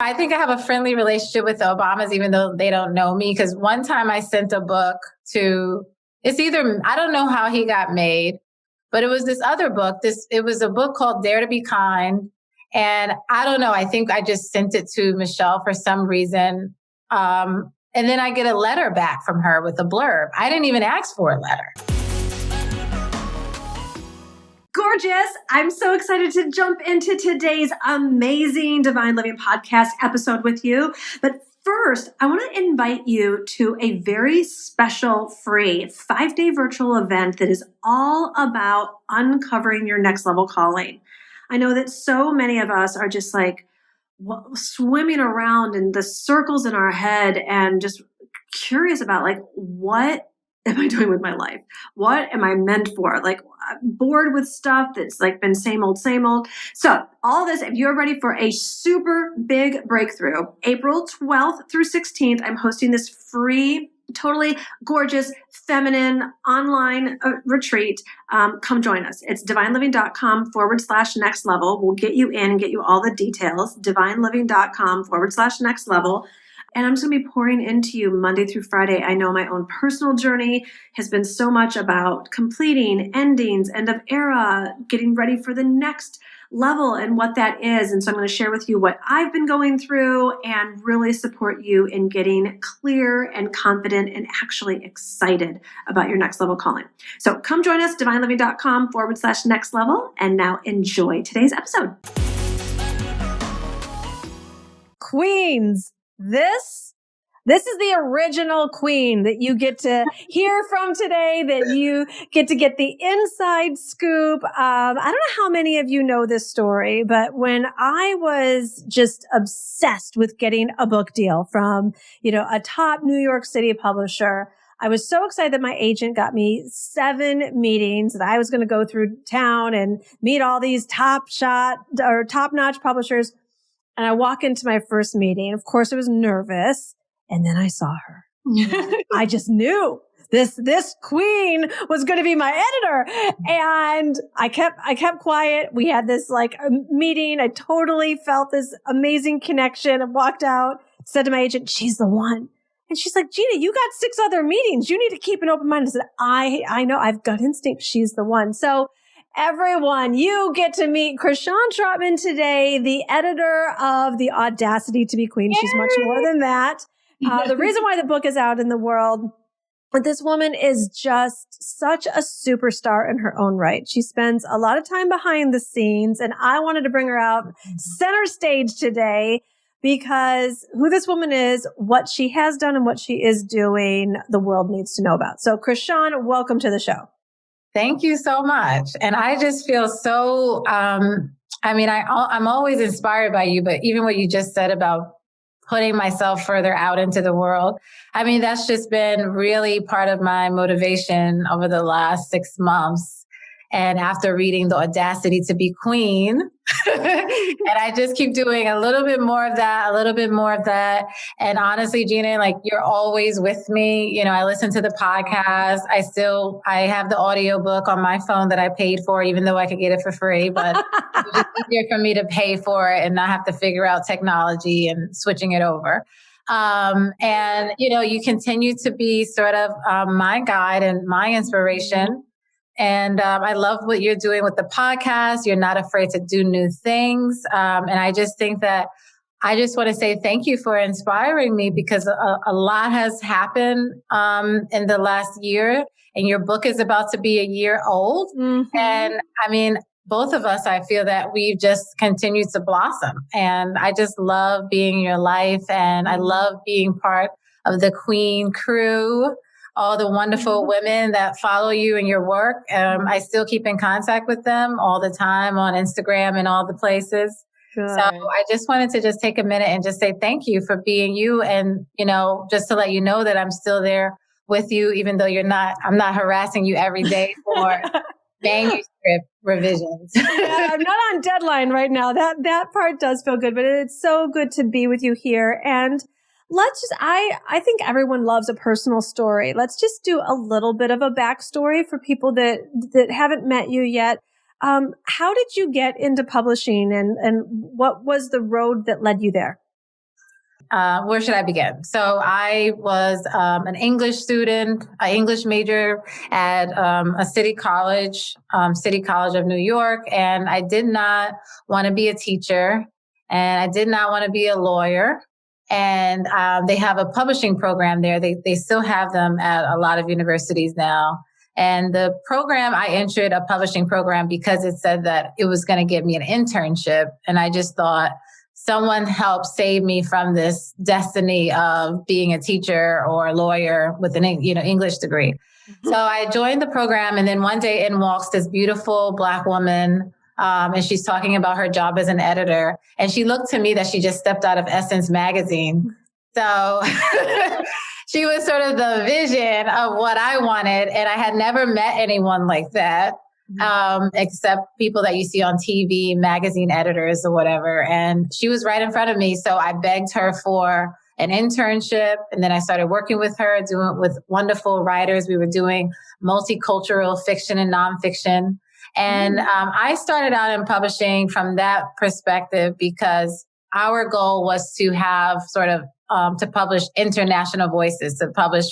I think I have a friendly relationship with the Obamas, even though they don't know me. Because one time I sent a book to, I don't know how he got made, but it was this other book. It was a book called Dare to Be Kind. And I don't know, I think I just sent it to Michelle for some reason. And then I get a letter back from her with a blurb. I didn't even ask for a letter. Gorgeous. I'm so excited to jump into today's amazing Divine Living podcast episode with you. But first, I want to invite you to a very special free 5-day virtual event that is all about uncovering your next level calling. I know that so many of us are just like swimming around in the circles in our head and just curious about like, what am I doing with my life? What am I meant for? Like, I'm bored with stuff that's like been same old, same old. So all this, if you're ready for a super big breakthrough, April 12th through 16th, I'm hosting this free, totally gorgeous, feminine online retreat. Come join us. It's divineliving.com/next level. We'll get you in and get you all the details. divineliving.com/next level. And I'm just going to be pouring into you Monday through Friday. I know my own personal journey has been so much about completing, endings, end of era, getting ready for the next level and what that is. And so I'm going to share with you what I've been going through and really support you in getting clear and confident and actually excited about your next level calling. So come join us, divineliving.com/next level. And now enjoy today's episode. Queens. This is the original queen that you get to hear from today, that you get to get the inside scoop. I don't know how many of you know this story, but when I was just obsessed with getting a book deal from, a top New York City publisher, I was so excited that my agent got me 7 meetings that I was going to go through town and meet all these top-notch publishers. And I walk into my first meeting. Of course, I was nervous. And then I saw her. I just knew this queen was going to be my editor. And I kept quiet. We had this meeting. I totally felt this amazing connection. I walked out, said to my agent, she's the one. And she's like, Gina, you got 6 other meetings. You need to keep an open mind. I said, I know, I've gut instinct. She's the one. So everyone, you get to meet Krishan Trotman today, the editor of the Audacity to Be Queen. She's much more than that. The reason why the book is out in the world, but this woman is just such a superstar in her own right. She spends a lot of time behind the scenes, and I wanted to bring her out center stage today because who this woman is, what she has done, and what she is doing, the world needs to know about. So Krishan, welcome to the show. Thank you so much. And I just feel so, I'm always inspired by you, but even what you just said about putting myself further out into the world, that's just been really part of my motivation over the last 6 months. And after reading The Audacity to Be Queen, and I just keep doing a little bit more of that. And honestly, Gina, you're always with me. I listen to the podcast. I have the audiobook on my phone that I paid for, even though I could get it for free, but it's just easier for me to pay for it and not have to figure out technology and switching it over. And you continue to be sort of my guide and my inspiration. And I love what you're doing with the podcast. You're not afraid to do new things. And I just think that I just want to say thank you for inspiring me because a lot has happened in the last year. And your book is about to be a year old. Mm-hmm. And both of us, I feel that we've just continued to blossom. And I just love being in your life. And I love being part of the Queen crew. All the wonderful women that follow you in your work. I still keep in contact with them all the time on Instagram and all the places. Good. So I just wanted to just take a minute and just say thank you for being you. And, just to let you know that I'm still there with you, even though I'm not harassing you every day for manuscript revisions. Yeah, I'm not on deadline right now. That part does feel good, but it's so good to be with you here. And I think everyone loves a personal story. Let's just do a little bit of a backstory for people that haven't met you yet. How did you get into publishing and what was the road that led you there? where should I begin? So I was an English student, an English major at a City College of New York. And I did not want to be a teacher, and I did not want to be a lawyer. And they have a publishing program there. They still have them at a lot of universities now. And the program, I entered a publishing program because it said that it was going to give me an internship. And I just thought, someone helped save me from this destiny of being a teacher or a lawyer with an English degree. So I joined the program, and then one day in walks this beautiful Black woman, and she's talking about her job as an editor. And she looked to me that she just stepped out of Essence magazine. So she was sort of the vision of what I wanted. And I had never met anyone like that, except people that you see on TV, magazine editors or whatever. And she was right in front of me. So I begged her for an internship. And then I started working with her, doing with wonderful writers. We were doing multicultural fiction and nonfiction. And I started out in publishing from that perspective because our goal was to have sort of to publish international voices, to publish,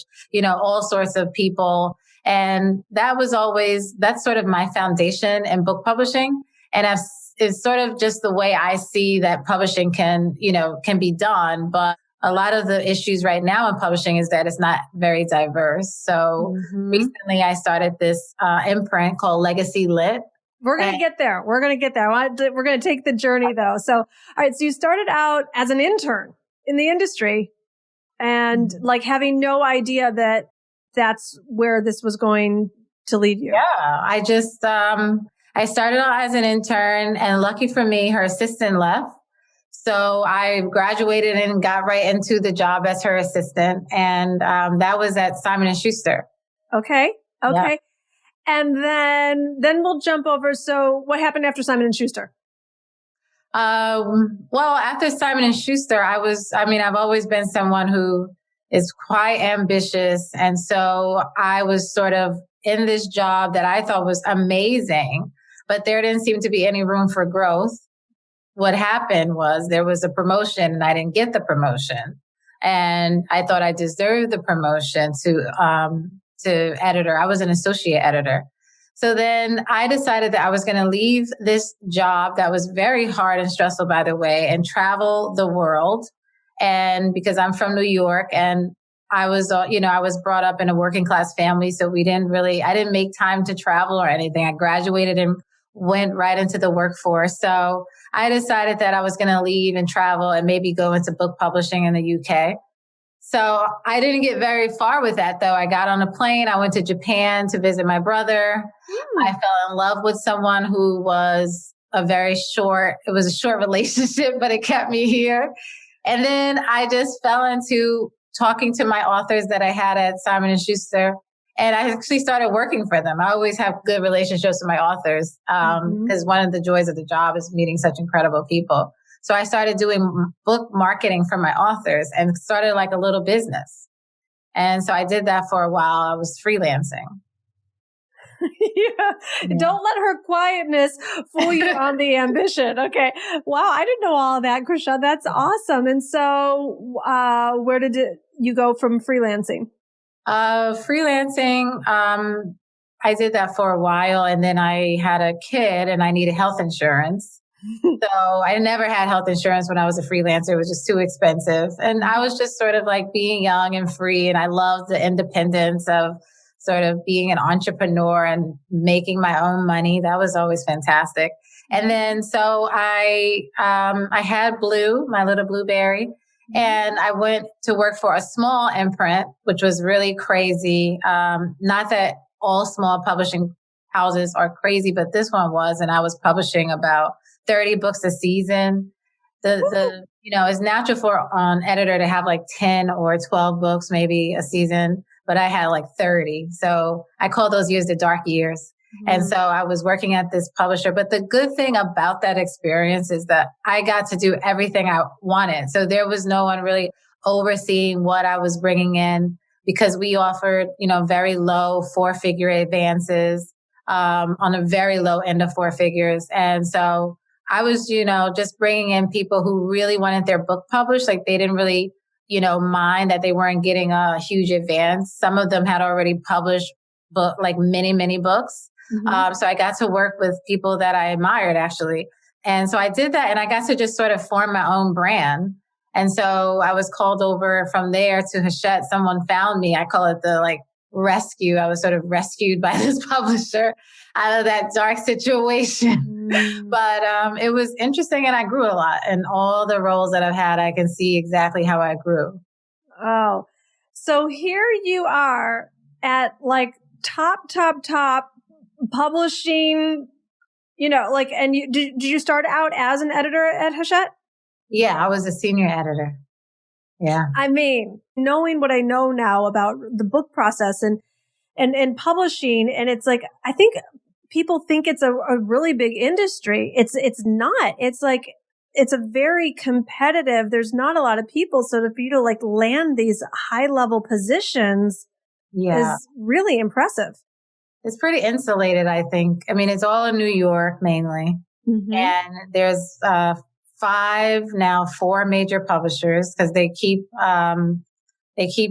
all sorts of people. And that's sort of my foundation in book publishing. And it's sort of just the way I see that publishing can be done. But a lot of the issues right now in publishing is that it's not very diverse. So recently I started this imprint called Legacy Lit. We're going to get there. We're going to take the journey though. So, all right. So you started out as an intern in the industry and like having no idea that that's where this was going to lead you. Yeah. I just, I started out as an intern, and lucky for me, her assistant left. So I graduated and got right into the job as her assistant. And that was at Simon & Schuster. Okay. Yeah. And then we'll jump over. So what happened after Simon & Schuster? Well, after Simon & Schuster, I've always been someone who is quite ambitious. And so I was sort of in this job that I thought was amazing, but there didn't seem to be any room for growth. What happened was there was a promotion and I didn't get the promotion. And I thought I deserved the promotion to editor. I was an associate editor. So then I decided that I was going to leave this job that was very hard and stressful, by the way, and travel the world. And because I'm from New York and I was brought up in a working class family. So I didn't make time to travel or anything. I graduated and went right into the workforce. So I decided that I was going to leave and travel and maybe go into book publishing in the UK. So I didn't get very far with that, though. I got on a plane. I went to Japan to visit my brother. I fell in love with someone who was it was a short relationship, but it kept me here. And then I just fell into talking to my authors that I had at Simon & Schuster. And I actually started working for them. I always have good relationships with my authors because one of the joys of the job is meeting such incredible people. So I started doing book marketing for my authors and started like a little business. And so I did that for a while. I was freelancing. Yeah. Don't let her quietness fool you on the ambition. Okay. Wow. I didn't know all of that, Krishan. That's awesome. And so, where did you go from freelancing? Freelancing, I did that for a while, and then I had a kid and I needed health insurance. So I never had health insurance when I was a freelancer. It was just too expensive. And I was just sort of like being young and free. And I loved the independence of sort of being an entrepreneur and making my own money. That was always fantastic. And then, so I had Blue, my little blueberry, and I went to work for a small imprint, which was really crazy. Not that all small publishing houses are crazy, but this one was, and I was publishing about 30 books a season. It's natural for an editor to have like 10 or 12 books, maybe a season, but I had like 30. So I call those years the dark years. And so I was working at this publisher. But the good thing about that experience is that I got to do everything I wanted. So there was no one really overseeing what I was bringing in because we offered, very low 4-figure advances on a very low end of 4 figures. And so I was, just bringing in people who really wanted their book published. Like they didn't really, mind that they weren't getting a huge advance. Some of them had already published like many, many books. Mm-hmm. So I got to work with people that I admired actually. And so I did that, and I got to just sort of form my own brand. And so I was called over from there to Hachette. Someone found me. I call it the rescue. I was sort of rescued by this publisher out of that dark situation. But it was interesting, and I grew a lot. And all the roles that I've had, I can see exactly how I grew. Oh, so here you are at top publishing, and did you start out as an editor at Hachette? Yeah, I was a senior editor. Yeah. I mean, knowing what I know now about the book process and publishing, and it's like, I think people think it's a really big industry. It's not. It's a very competitive. There's not a lot of people. So for you to land these high level positions is really impressive. It's pretty insulated, I think. I mean, it's all in New York mainly. Mm-hmm. And there's 4 major publishers because they keep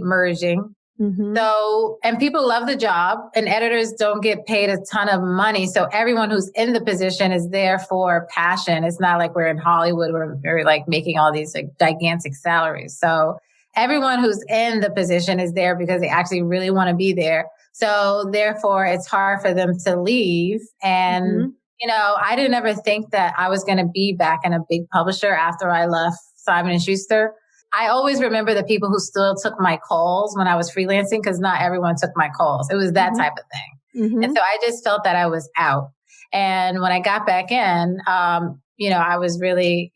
merging. Mm-hmm. So, and people love the job, and editors don't get paid a ton of money. So everyone who's in the position is there for passion. It's not like we're in Hollywood where we're making all these gigantic salaries. So everyone who's in the position is there because they actually really want to be there. So therefore it's hard for them to leave. And, mm-hmm. I didn't ever think that I was going to be back in a big publisher after I left Simon & Schuster. I always remember the people who still took my calls when I was freelancing, because not everyone took my calls. It was that mm-hmm. type of thing. Mm-hmm. And so I just felt that I was out. And when I got back in, I was really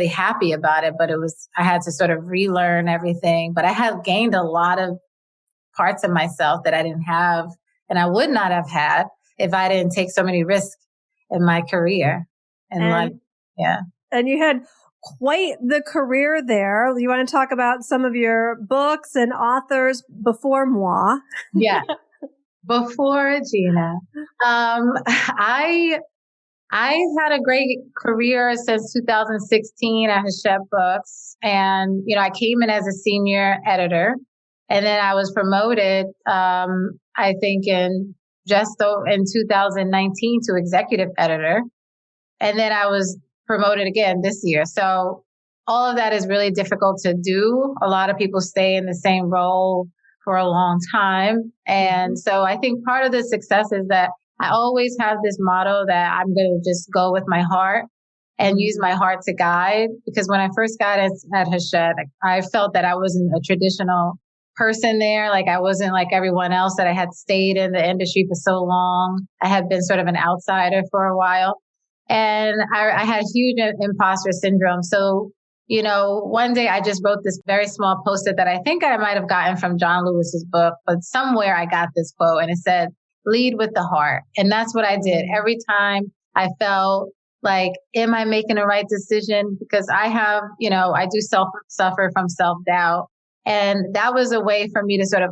happy about it, but I had to sort of relearn everything. But I had gained a lot of parts of myself that I didn't have, and I would not have had if I didn't take so many risks in my career and life. Yeah. And you had quite the career there. You want to talk about some of your books and authors before moi? Yeah. Before Gina. I had a great career since 2016 at Hachette Books. And, I came in as a senior editor, and then I was promoted, I think in 2019 to executive editor. And then I was promoted again this year. So all of that is really difficult to do. A lot of people stay in the same role for a long time. And so I think part of the success is that I always have this motto that I'm going to just go with my heart and use my heart to guide. Because when I first got at Hachette, I felt that I wasn't a traditional person there. I wasn't like everyone else, that I had stayed in the industry for so long. I had been sort of an outsider for a while. And I had huge imposter syndrome. So, one day I just wrote this very small post-it that I think I might have gotten from John Lewis's book, but somewhere I got this quote, and it said, "Lead with the heart." And that's what I did. Every time I felt like, am I making the right decision? Because I have, I do suffer from self-doubt. And that was a way for me to sort of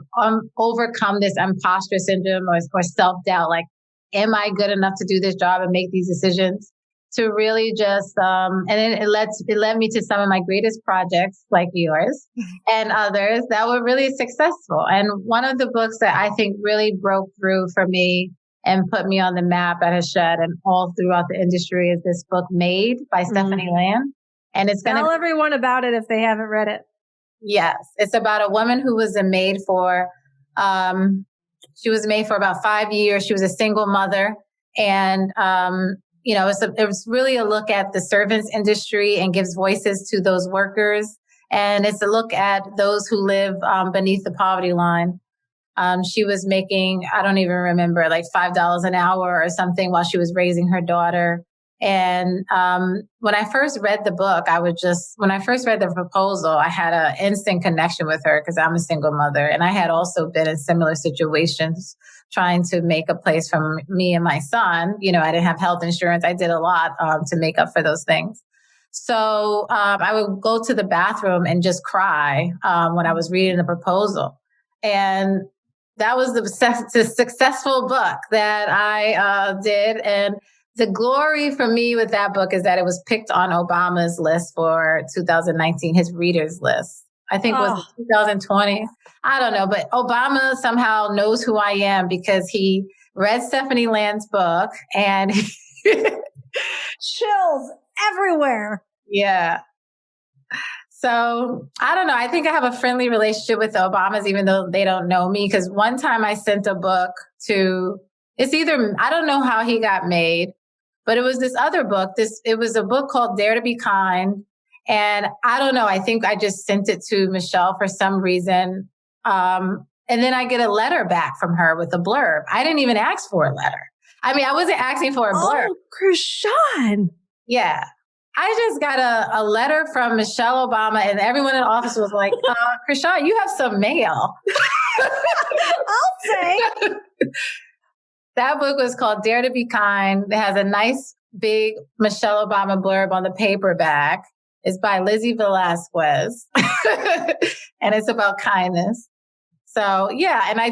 overcome this imposter syndrome or self-doubt. Am I good enough to do this job and make these decisions? To really just, and then it led me to some of my greatest projects like yours and others that were really successful. And one of the books that I think really broke through for me and put me on the map at Hachette and all throughout the industry is this book, Made by Stephanie Land. And it's going to tell everyone about it if they haven't read it. Yes. It's about a woman who was a maid for, she was a maid for about 5 years. She was a single mother. And, it was really a look at the servants industry and gives voices to those workers. And it's a look at those who live beneath the poverty line. She was making, I don't even remember, $5 an hour or something while she was raising her daughter. And when I first read the book, when I first read the proposal, I had an instant connection with her because I'm a single mother. And I had also been in similar situations trying to make a place for me and my son. I didn't have health insurance. I did a lot to make up for those things. So I would go to the bathroom and just cry when I was reading the proposal. And that was the successful book that I did. And the glory for me with that book is that it was picked on Obama's list for 2019, his readers list. I think it was 2020. I don't know, but Obama somehow knows who I am because he read Stephanie Land's book and chills everywhere. Yeah. So I don't know. I think I have a friendly relationship with the Obamas, even though they don't know me. Because one time I sent a book to, I don't know how he got made, but it was this other book. It was a book called Dare to Be Kind. And I don't know. I think I just sent it to Michelle for some reason. And then I get a letter back from her with a blurb. I didn't even ask for a letter. I mean, I wasn't asking for a blurb. Oh, Krishan. Yeah. I just got a letter from Michelle Obama and everyone in the office was like, Krishan, you have some mail. I'll say. That book was called Dare to Be Kind. It has a nice big Michelle Obama blurb on the paperback. It's by Lizzie Velasquez. And it's about kindness. So, yeah. And I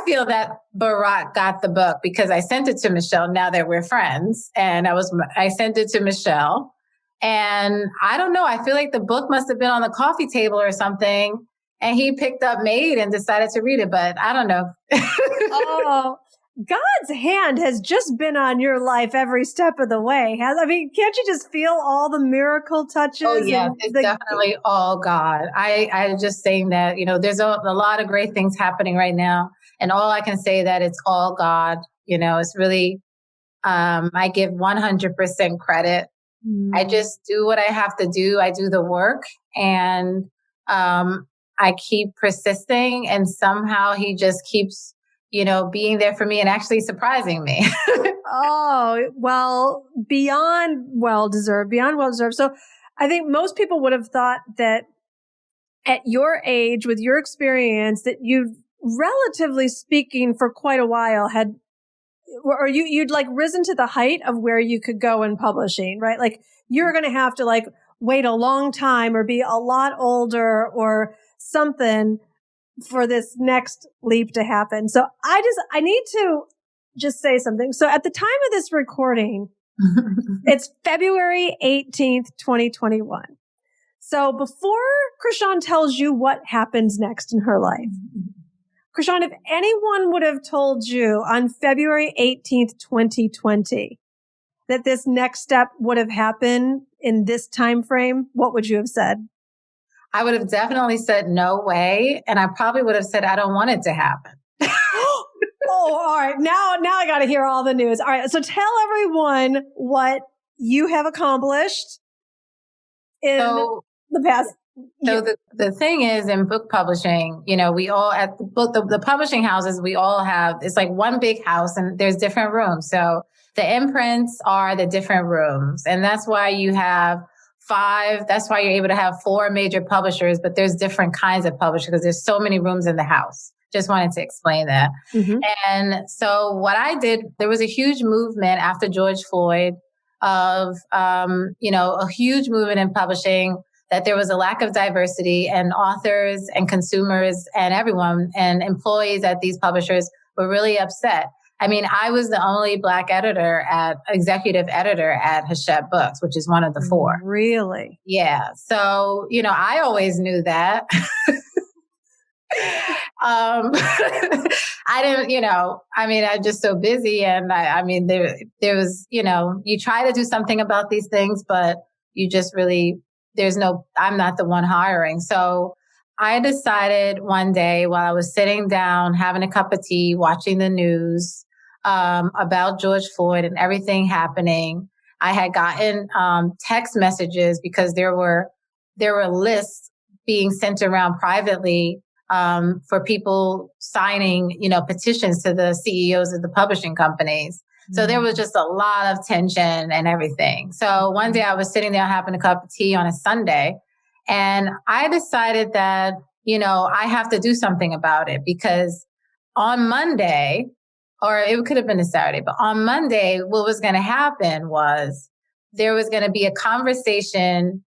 feel that Barack got the book because I sent it to Michelle now that we're friends. And I sent it to Michelle. And I don't know. I feel like the book must have been on the coffee table or something. And he picked up Made and decided to read it. But I don't know. Oh, God's hand has just been on your life every step of the way. I mean, can't you just feel all the miracle touches? Oh, yeah, it's definitely all God. I just saying that, there's a lot of great things happening right now. And all I can say that it's all God. It's really, I give 100% credit. I just do what I have to do. I do the work and I keep persisting and somehow he just keeps being there for me and actually surprising me. Oh, well, beyond well-deserved. So I think most people would have thought that at your age, with your experience, that you've, relatively speaking, for quite a while you'd like risen to the height of where you could go in publishing, right? Like you're going to have to like wait a long time or be a lot older or something for this next leap to happen. So I need to just say something. So at the time of this recording, it's February 18th, 2021. So before Krishan tells you what happens next in her life, Krishan, if anyone would have told you on February 18th, 2020, that this next step would have happened in this time frame, what would you have said? I would have definitely said no way. And I probably would have said, I don't want it to happen. Oh, all right. Now I got to hear all the news. All right. So tell everyone what you have accomplished in the past. So the thing is in book publishing, we all at the publishing houses, we all have, it's like one big house and there's different rooms. So the imprints are the different rooms. And that's why you have 5. That's why you're able to have 4 major publishers, but there's different kinds of publishers because there's so many rooms in the house. Just wanted to explain that. Mm-hmm. And so what I did, there was a huge movement after George Floyd of, a huge movement in publishing that there was a lack of diversity and authors and consumers and everyone and employees at these publishers were really upset. I mean, I was the only Black executive editor at Hachette Books, which is one of the 4. Really? Yeah. So, I always knew that. I didn't, I'm just so busy. And there was, you try to do something about these things, but you just really, I'm not the one hiring. So I decided one day while I was sitting down, having a cup of tea, watching the news about George Floyd and everything happening, I had gotten text messages because there were lists being sent around privately for people signing, petitions to the CEOs of the publishing companies. So there was just a lot of tension and everything. So one day I was sitting there having a cup of tea on a Sunday and I decided that, I have to do something about it because on Monday, or it could have been a Saturday, but on Monday, what was going to happen was there was going to be a conversation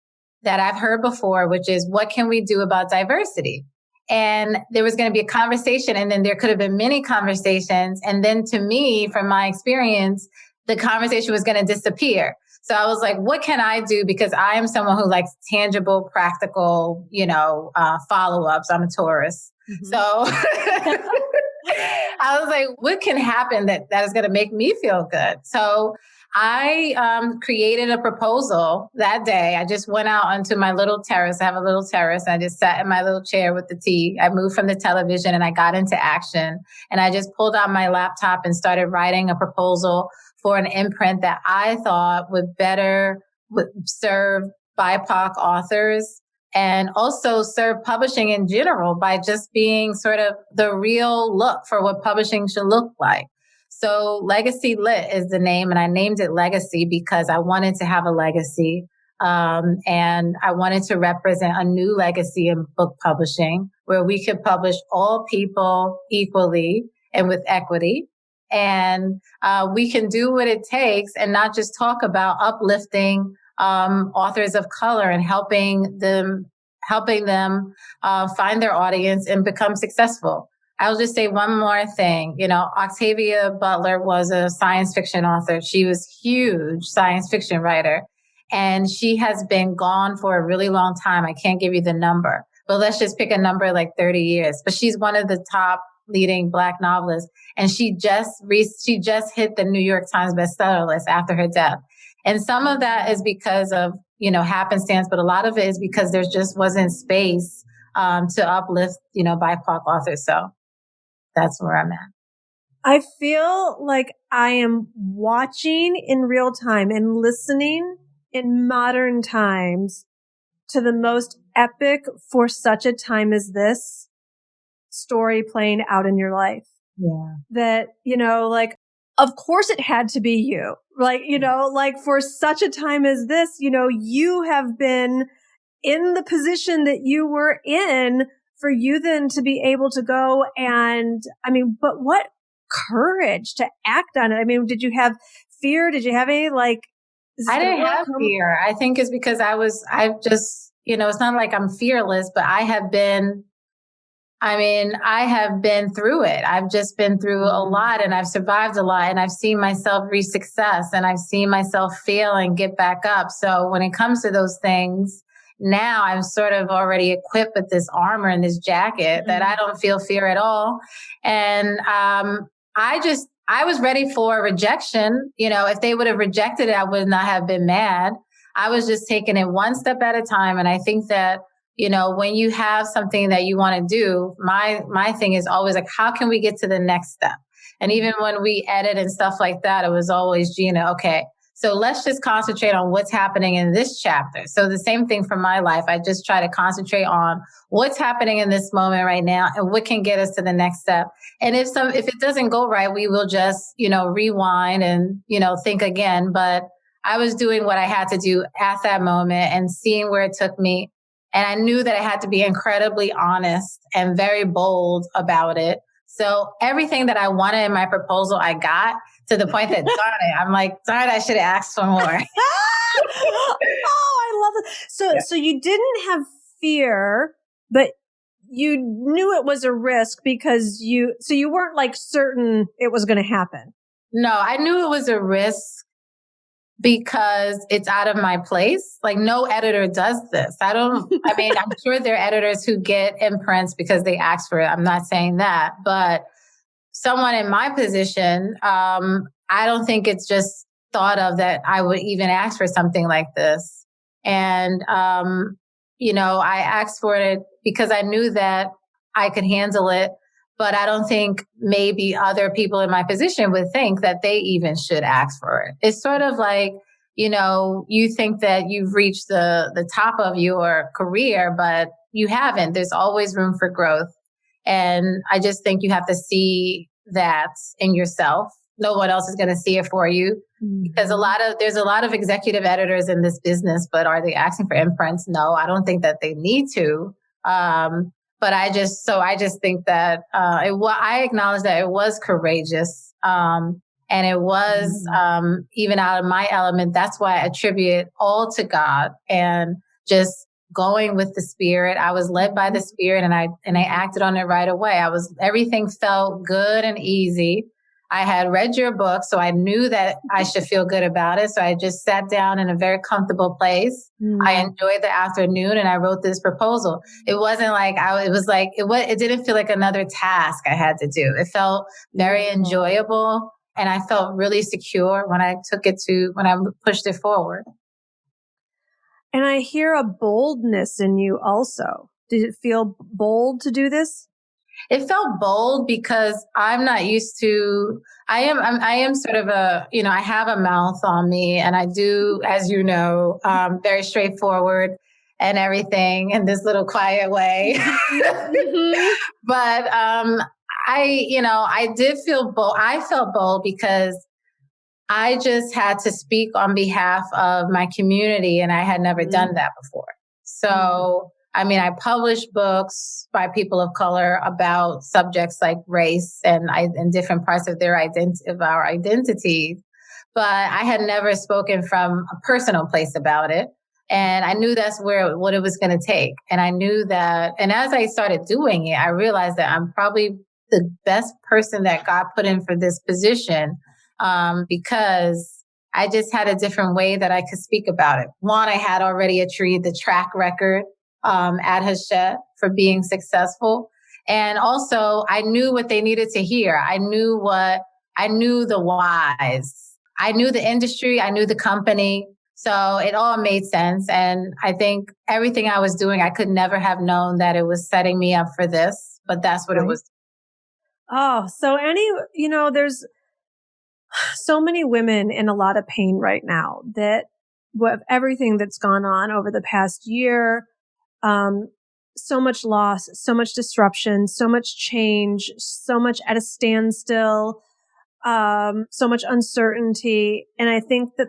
that I've heard before, which is what can we do about diversity? And there was going to be a conversation and then there could have been many conversations. And then to me, from my experience, the conversation was going to disappear. So I was like, what can I do? Because I am someone who likes tangible, practical, follow-ups. I'm a Taurus. Mm-hmm. So I was like, what can happen that is going to make me feel good? So I created a proposal that day. I just went out onto my little terrace. I have a little terrace. I just sat in my little chair with the tea. I moved from the television and I got into action. And I just pulled out my laptop and started writing a proposal for an imprint that I thought would serve BIPOC authors and also serve publishing in general by just being sort of the real look for what publishing should look like. So Legacy Lit is the name, and I named it Legacy because I wanted to have a legacy. And I wanted to represent a new legacy in book publishing where we could publish all people equally and with equity. And we can do what it takes and not just talk about uplifting authors of color and helping them find their audience and become successful. I'll just say one more thing. Octavia Butler was a science fiction author. She was a huge science fiction writer, and she has been gone for a really long time. I can't give you the number, but let's just pick a number like 30 years. But she's one of the top leading Black novelists, and she just hit the New York Times bestseller list after her death. And some of that is because of, happenstance, but a lot of it is because there just wasn't space to uplift, BIPOC authors. So that's where I'm at. I feel like I am watching in real time and listening in modern times to the most epic for such a time as this story playing out in your life. Yeah. That, of course it had to be you. For such a time as this, you have been in the position that you were in for you then to be able to go but what courage to act on it. Did you have fear? Did you have any I didn't have fear. I think it's because it's not like I'm fearless, but I have been through it. I've just been through a lot and I've survived a lot and I've seen myself reach success and I've seen myself fail and get back up. So when it comes to those things, now I'm sort of already equipped with this armor and this jacket that I don't feel fear at all. And I was ready for rejection. If they would have rejected it, I would not have been mad. I was just taking it one step at a time. And I think that, when you have something that you want to do, my thing is always like, how can we get to the next step? And even when we edit and stuff like that, it was always, Gina, okay, so let's just concentrate on what's happening in this chapter. So the same thing for my life. I just try to concentrate on what's happening in this moment right now and what can get us to the next step. And if it doesn't go right, we will just, rewind and, think again. But I was doing what I had to do at that moment and seeing where it took me. And I knew that I had to be incredibly honest and very bold about it. So everything that I wanted in my proposal, I got, to the point that, darn it, I'm like, darn it, I should have asked for more. Oh, I love it. So you didn't have fear, but you knew it was a risk because you weren't like certain it was going to happen. No, I knew it was a risk because it's out of my place. Like no editor does this. I'm sure there are editors who get imprints because they ask for it. I'm not saying that, but someone in my position, I don't think it's just thought of that I would even ask for something like this. And, I asked for it because I knew that I could handle it, but I don't think maybe other people in my position would think that they even should ask for it. It's sort of like, you think that you've reached the top of your career, but you haven't. There's always room for growth. And I just think you have to see that in yourself. No one else is going to see it for you because there's a lot of executive editors in this business, but are they asking for imprints? No, I don't think that they need to. But I just think that I acknowledge that it was courageous. And it was even out of my element. That's why I attribute all to God and just going with the Spirit. I was led by the Spirit and I acted on it right away. Everything felt good and easy. I had read your book, so I knew that I should feel good about it. So I just sat down in a very comfortable place. I enjoyed the afternoon and I wrote this proposal. It wasn't like it didn't feel like another task I had to do. It felt very enjoyable and I felt really secure when I pushed it forward. And I hear a boldness in you also. Did it feel bold to do this? It felt bold because I'm not used to, I am sort of I have a mouth on me and I do, as you know, very straightforward and everything in this little quiet way. But I did feel bold. I felt bold because I just had to speak on behalf of my community and I had never done that before. So, I published books by people of color about subjects like race and different parts of our identities, but I had never spoken from a personal place about it. And I knew that's what it was going to take. And I knew that, and as I started doing it, I realized that I'm probably the best person that God put in for this position, because I just had a different way that I could speak about it. One, I had already achieved the track record at Hachette for being successful. And also I knew what they needed to hear. I knew the whys. I knew the industry. I knew the company. So it all made sense. And I think everything I was doing, I could never have known that it was setting me up for this, but that's what it was. Oh, so there's so many women in a lot of pain right now that with everything that's gone on over the past year, so much loss, so much disruption, so much change, so much at a standstill, so much uncertainty. And I think that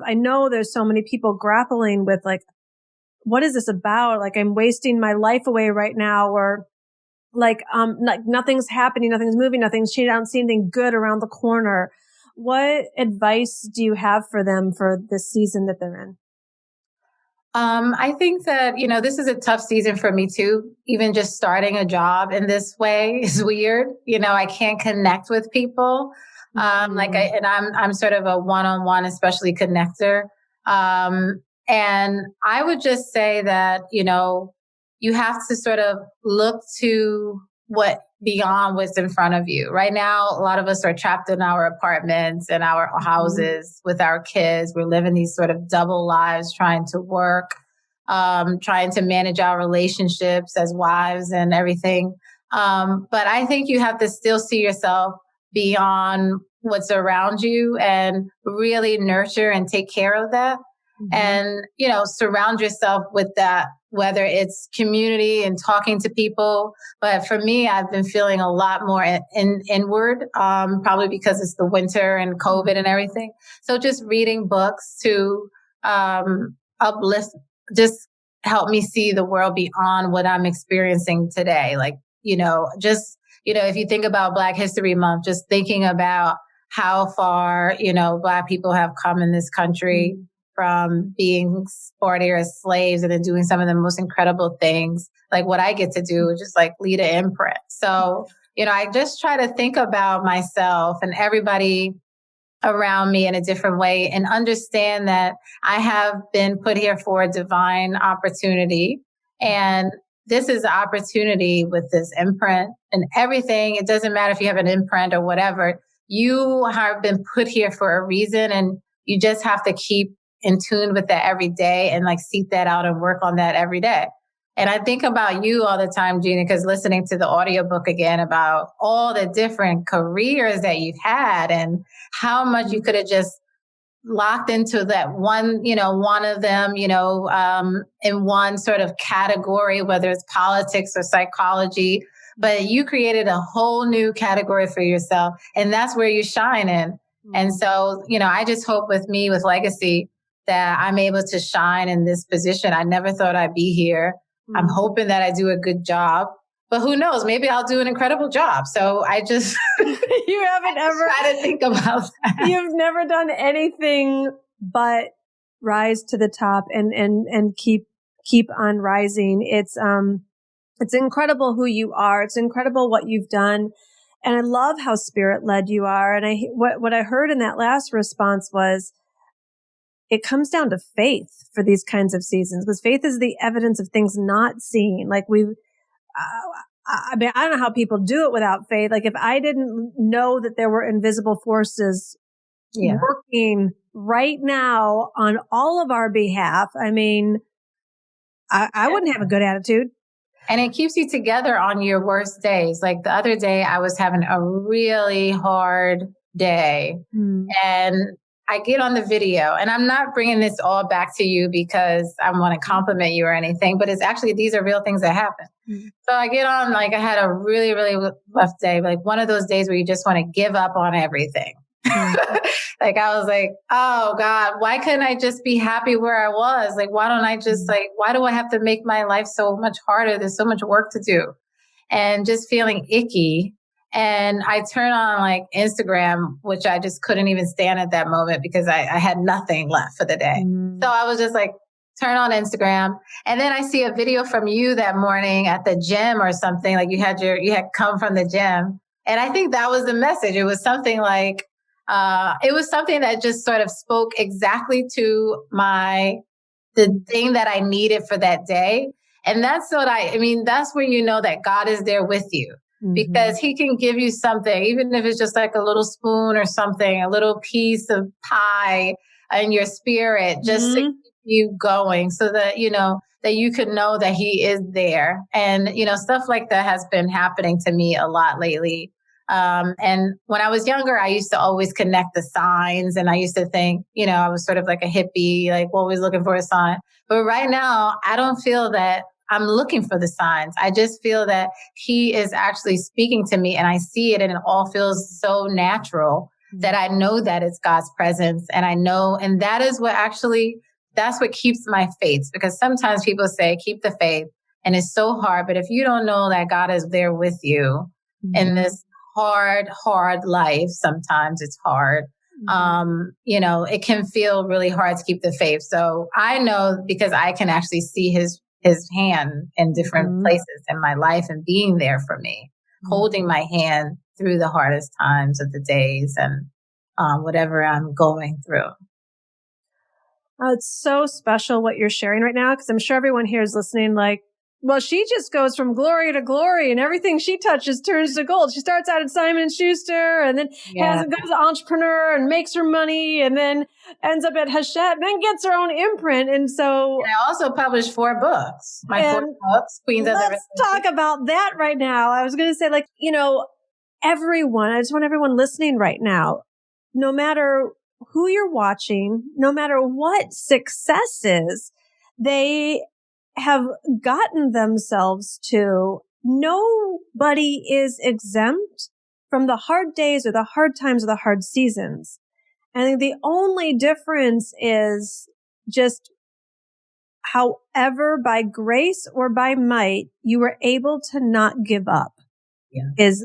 I know there's so many people grappling with like, what is this about? Like, I'm wasting my life away right now, or like nothing's happening, nothing's moving, nothing's changing. I don't see anything good around the corner. What advice do you have for them for this season that they're in? I think that, this is a tough season for me too. Even just starting a job in this way is weird. I can't connect with people. I'm sort of a one-on-one, especially connector. And I would just say that, you have to sort of look to beyond what's in front of you. Right now, a lot of us are trapped in our apartments and our houses with our kids. We're living these sort of double lives, trying to work, trying to manage our relationships as wives and everything. But I think you have to still see yourself beyond what's around you and really nurture and take care of that. And, surround yourself with that, whether it's community and talking to people. But for me, I've been feeling a lot more inward, probably because it's the winter and COVID and everything. So just reading books to uplift, just help me see the world beyond what I'm experiencing today. Like, if you think about Black History Month, just thinking about how far, Black people have come in this country. From being sporty as slaves and then doing some of the most incredible things, like what I get to do, just like lead an imprint. So, I just try to think about myself and everybody around me in a different way and understand that I have been put here for a divine opportunity. And this is an opportunity with this imprint and everything. It doesn't matter if you have an imprint or whatever. You have been put here for a reason, and you just have to keep in tune with that every day and like seek that out and work on that every day. And I think about you all the time, Gina, because listening to the audiobook again about all the different careers that you've had and how much you could have just locked into that one, one of them, in one sort of category, whether it's politics or psychology, but you created a whole new category for yourself. And that's where you shine in. And so, I just hope with Legacy, that I'm able to shine in this position. I never thought I'd be here. I'm hoping that I do a good job, but who knows? Maybe I'll do an incredible job. So I just, you haven't ever try to think about that. You've never done anything but rise to the top and keep on rising. It's incredible who you are. It's incredible what you've done. And I love how spirit led you are. And what I heard in that last response was it comes down to faith for these kinds of seasons, because faith is the evidence of things not seen. Like I mean, I don't know how people do it without faith. Like if I didn't know that there were invisible forces working right now on all of our behalf, I mean, I wouldn't have a good attitude. And it keeps you together on your worst days. Like the other day, I was having a really hard day and I get on the video, and I'm not bringing this all back to you because I want to compliment you or anything, but it's actually, these are real things that happen. So I get on, like I had a really, really rough day, like one of those days where you just want to give up on everything. Like I was like, oh God, why couldn't I just be happy where I was? Like, why don't I just why do I have to make my life so much harder? There's so much work to do, and just feeling icky. And I turn on like Instagram, which I just couldn't even stand at that moment because I had nothing left for the day. So I was just like, turn on Instagram. And then I see a video from you that morning at the gym or something. Like you had come from the gym. And I think that was the message. It was something like, it was something that just sort of spoke exactly to the thing that I needed for that day. And that's what that's where you know that God is there with you, because he can give you something, even if it's just like a little spoon or something, a little piece of pie in your spirit, just to keep you going, so that, you know, that you could know that he is there. And, you know, stuff like that has been happening to me a lot lately. And when I was younger, I used to always connect the signs, and I used to think, you know, I was sort of like a hippie, like always looking for a sign. But right now, I don't feel that I'm looking for the signs. I just feel that he is actually speaking to me, and I see it, and it all feels so natural that I know that it's God's presence. And I know, and that is that's what keeps my faith, because sometimes people say, keep the faith, and it's so hard. But if you don't know that God is there with you in this hard life, sometimes it's hard. You know, it can feel really hard to keep the faith. So I know, because I can actually see his hand in different places in my life, and being there for me, holding my hand through the hardest times of the days and whatever I'm going through. It's so special what you're sharing right now, because I'm sure everyone here is listening like, well, she just goes from glory to glory, and everything she touches turns to gold. She starts out at Simon & Schuster, and then goes to entrepreneur and makes her money, and then ends up at Hachette, and then gets her own imprint. And so, and I also published 4 books. My 4 books, Queens of the Let's talk about that right now. I was going to say, like, you know, I just want everyone listening right now, no matter who you're watching, no matter what success is, they have gotten themselves to, nobody is exempt from the hard days or the hard times or the hard seasons. And the only difference is just however, by grace or by might, you were able to not give up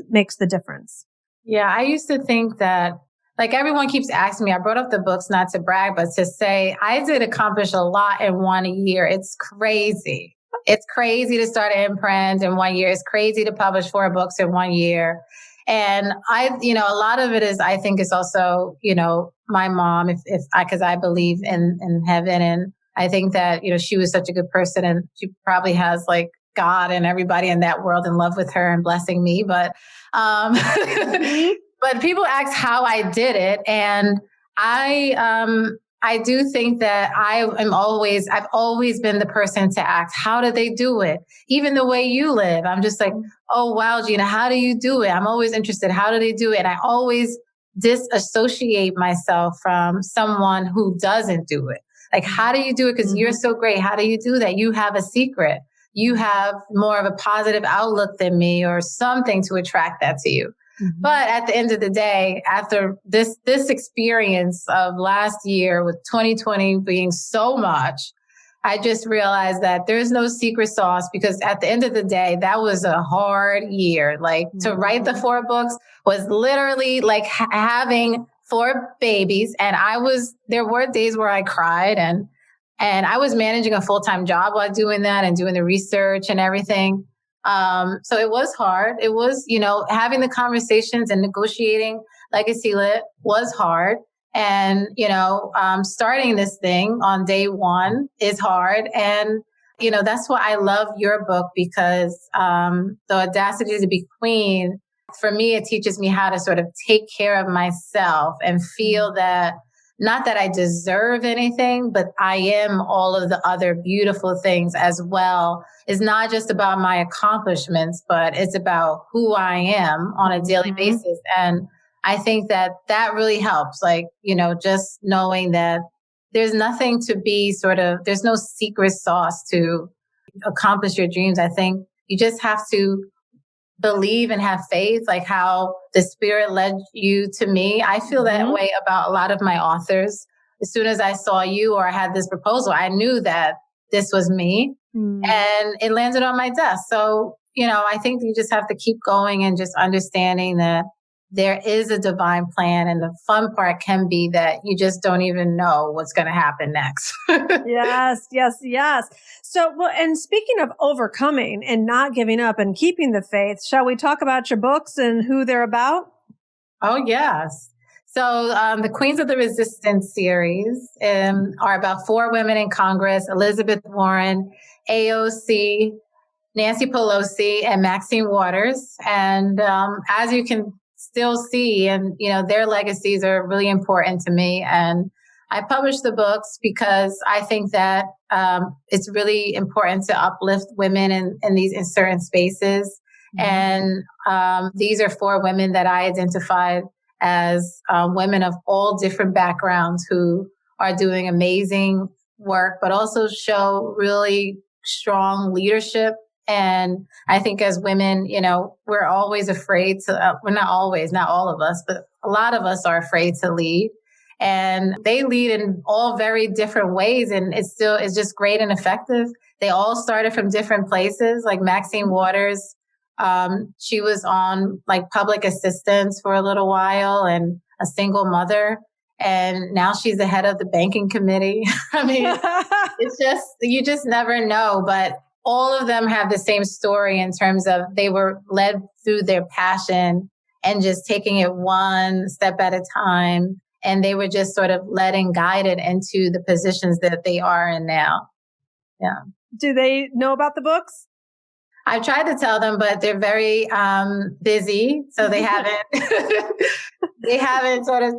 makes the difference. Yeah. I used to think that, like, everyone keeps asking me, I brought up the books not to brag, but to say I did accomplish a lot in 1 year. It's crazy. It's crazy to start an imprint in 1 year. It's crazy to publish 4 books in 1 year. And a lot of it is, I think it's also, you know, my mom, because I believe in heaven. And I think that, you know, she was such a good person, and she probably has like God and everybody in that world in love with her and blessing me. But, but people ask how I did it. And I do think that I've always been the person to ask, how do they do it? Even the way you live, I'm just like, oh, wow, Gina, how do you do it? I'm always interested. How do they do it? And I always disassociate myself from someone who doesn't do it. Like, how do you do it? Because you're so great. How do you do that? You have a secret. You have more of a positive outlook than me, or something to attract that to you. But at the end of the day, after this experience of last year, with 2020 being so much, I just realized that there's no secret sauce, because at the end of the day, that was a hard year. Like, to write the 4 books was literally like having 4 babies. And there were days where I cried, and I was managing a full-time job while doing that and doing the research and everything. So it was hard. It was, having the conversations and negotiating Legacy Lit was hard. And, starting this thing on day one is hard. And, that's why I love your book, because the Audacity to be Queen, for me, it teaches me how to sort of take care of myself and feel that not that I deserve anything, but I am all of the other beautiful things as well. It's not just about my accomplishments, but it's about who I am on a daily basis. And I think that really helps. Like, just knowing that there's nothing to be there's no secret sauce to accomplish your dreams. I think you just have to believe and have faith, like how the spirit led you to me. I feel that way about a lot of my authors. As soon as I saw you or I had this proposal, I knew that this was me and it landed on my desk. So, I think you just have to keep going and just understanding that there is a divine plan. And the fun part can be that you just don't even know what's going to happen next. Yes. So, well, and speaking of overcoming and not giving up and keeping the faith, shall we talk about your books and who they're about? Oh, yes. So the Queens of the Resistance series are about 4 women in Congress: Elizabeth Warren, AOC, Nancy Pelosi, and Maxine Waters. And as you can still see, and their legacies are really important to me. And I published the books because I think that it's really important to uplift women in these certain spaces. And these are 4 women that I identified as women of all different backgrounds who are doing amazing work, but also show really strong leadership. And I think as women, we're always afraid to, we're not always, not all of us, but a lot of us are afraid to lead. And they lead in all very different ways. And it's just great and effective. They all started from different places. Like Maxine Waters, she was on like public assistance for a little while and a single mother. And now she's the head of the banking committee. I mean, it's just, you just never know. But all of them have the same story in terms of they were led through their passion and just taking it one step at a time. And they were just sort of led and guided into the positions that they are in now. Yeah. Do they know about the books? I've tried to tell them, but they're very busy. So they haven't, they haven't sort of,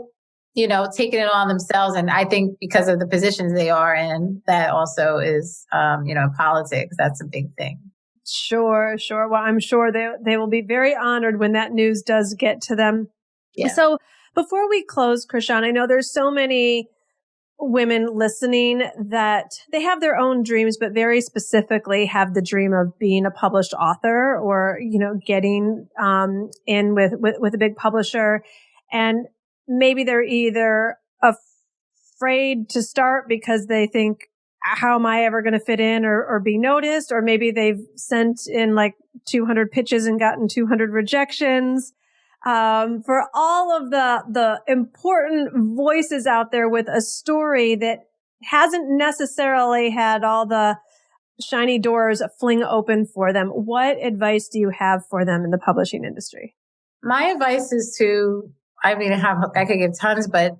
taken it on themselves. And I think because of the positions they are in, that also is, politics. That's a big thing. Sure. Well, I'm sure they will be very honored when that news does get to them. Yeah. So before we close, Krishan, I know there's so many women listening that they have their own dreams, but very specifically have the dream of being a published author or, getting in with a big publisher. And maybe they're either afraid to start because they think, how am I ever going to fit in or be noticed? Or maybe they've sent in like 200 pitches and gotten 200 rejections. For all of the important voices out there with a story that hasn't necessarily had all the shiny doors fling open for them, what advice do you have for them in the publishing industry? My advice is I could give tons, but,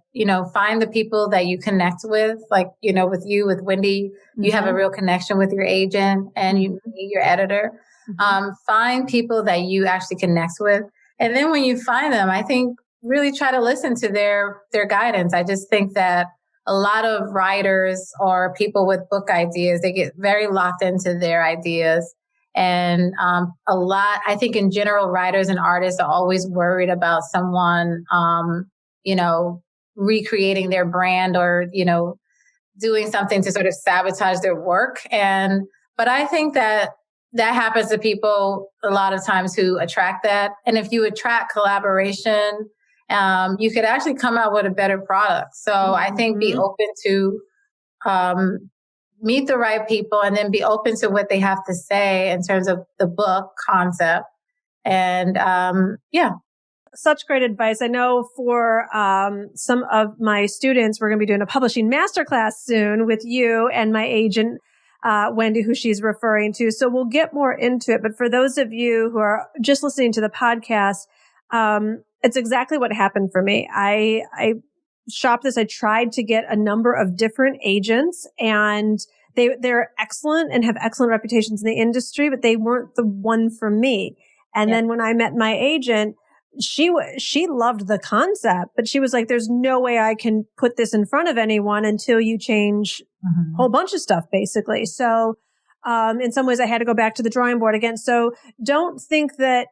find the people that you connect with, like, with Wendy, you have a real connection with your agent and your editor. Find people that you actually connect with. And then when you find them, I think really try to listen to their guidance. I just think that a lot of writers or people with book ideas, they get very locked into their ideas. And I think in general, writers and artists are always worried about someone, recreating their brand or, doing something to sort of sabotage their work. But I think that happens to people a lot of times who attract that. And if you attract collaboration, you could actually come out with a better product. So I think be open to meet the right people and then be open to what they have to say in terms of the book concept. And Such great advice. I know for some of my students, we're going to be doing a publishing masterclass soon with you and my agent. Wendy, who she's referring to. So we'll get more into it. But for those of you who are just listening to the podcast, it's exactly what happened for me. I shopped this. I tried to get a number of different agents, and they're excellent and have excellent reputations in the industry, but they weren't the one for me. And then when I met my agent, she loved the concept, but she was like, there's no way I can put this in front of anyone until you change a whole bunch of stuff, basically. So, in some ways I had to go back to the drawing board again. So don't think that,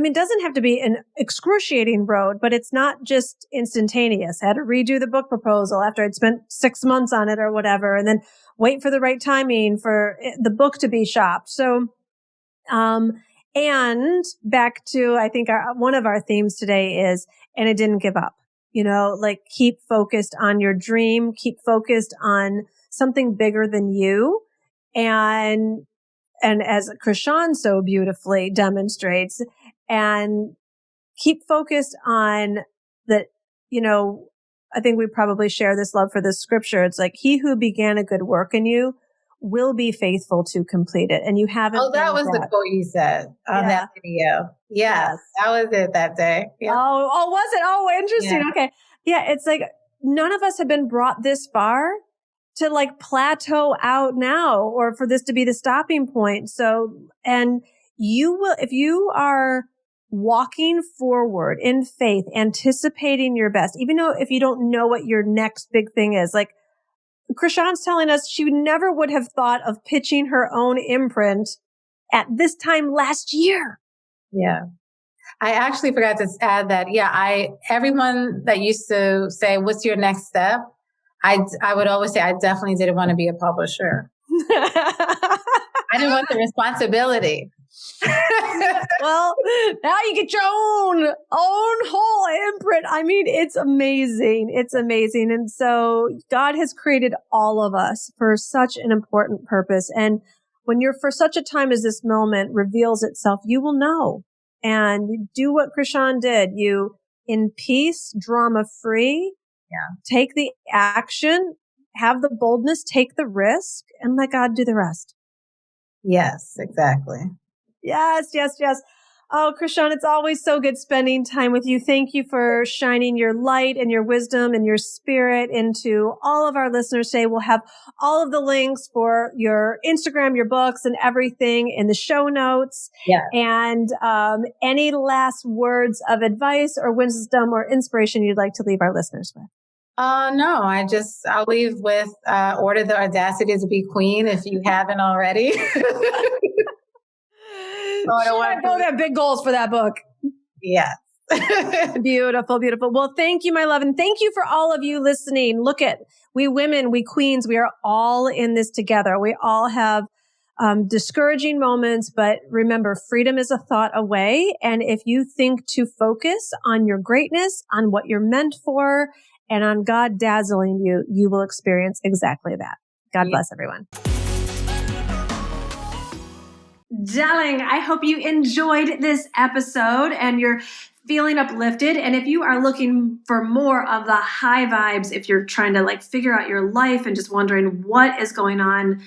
it doesn't have to be an excruciating road, but it's not just instantaneous. I had to redo the book proposal after I'd spent 6 months on it or whatever, and then wait for the right timing for the book to be shopped. So, and back to, I think one of our themes today is, and I didn't give up, like keep focused on your dream, keep focused on something bigger than you. And as Krishan so beautifully demonstrates, and keep focused on that, I think we probably share this love for this scripture. It's like, he who began a good work in you will be faithful to complete it. And you haven't. Oh, that was the quote you said on that video. Yes, that was it that day. Yeah. Oh, was it? Oh, interesting. Yeah. Okay. Yeah. It's like, none of us have been brought this far to like plateau out now, or for this to be the stopping point. So, and you will, if you are walking forward in faith, anticipating your best, even though if you don't know what your next big thing is, like Krishan's telling us she never would have thought of pitching her own imprint at this time last year. Yeah. I actually forgot to add that. Yeah. Everyone that used to say, what's your next step? I would always say, I definitely didn't want to be a publisher. I didn't want the responsibility. Well, now you get your own whole imprint. It's amazing. It's amazing. And so God has created all of us for such an important purpose. And when you're for such a time as this moment reveals itself, you will know. And do what Krishan did. You, in peace, drama free, take the action, have the boldness, take the risk, and let God do the rest. Yes, exactly. Yes. Oh, Krishan, it's always so good spending time with you. Thank you for shining your light and your wisdom and your spirit into all of our listeners today. We'll have all of the links for your Instagram, your books, and everything in the show notes. Yeah. And any last words of advice or wisdom or inspiration you'd like to leave our listeners with? No, I'll leave with order the Audacity to be Queen if you haven't already. I both have big goals for that book. Yes. Beautiful. Well, thank you, my love. And thank you for all of you listening. Look at, we women, we queens, we are all in this together. We all have discouraging moments, but remember, freedom is a thought away. And if you think to focus on your greatness, on what you're meant for, and on God dazzling you, you will experience exactly that. God bless everyone. Darling, I hope you enjoyed this episode and you're feeling uplifted. And if you are looking for more of the high vibes, if you're trying to like figure out your life and just wondering what is going on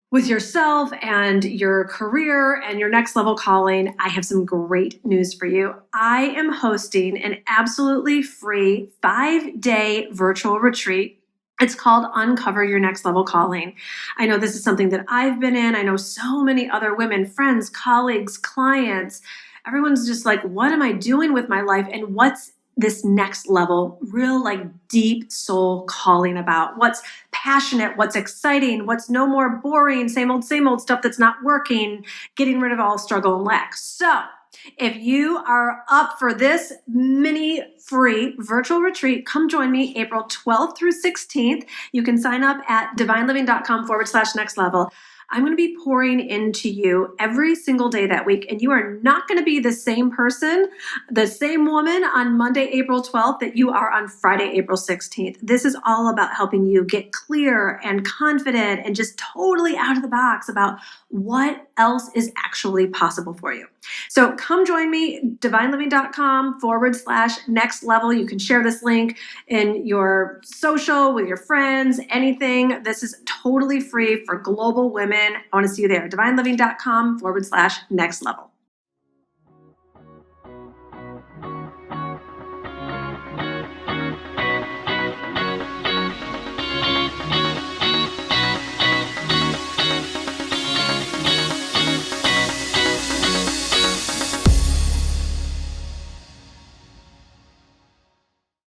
with yourself and your career and your next level calling, I have some great news for you. I am hosting an absolutely free 5-day virtual retreat. It's called Uncover Your Next Level Calling. I know this is something that I've been in. I know so many other women, friends, colleagues, clients. Everyone's just like, what am I doing with my life? And what's this next level, real like deep soul calling about? What's passionate? What's exciting? What's no more boring, same old stuff that's not working, getting rid of all struggle and lack. So if you are up for this mini free virtual retreat, come join me April 12th through 16th. You can sign up at divineliving.com/next level. I'm going to be pouring into you every single day that week. And you are not going to be the same person, the same woman on Monday, April 12th that you are on Friday, April 16th. This is all about helping you get clear and confident and just totally out of the box about what else is actually possible for you. So come join me, divineliving.com/next level. You can share this link in your social with your friends, anything. This is totally free for global women. I want to see you there, divineliving.com/next level.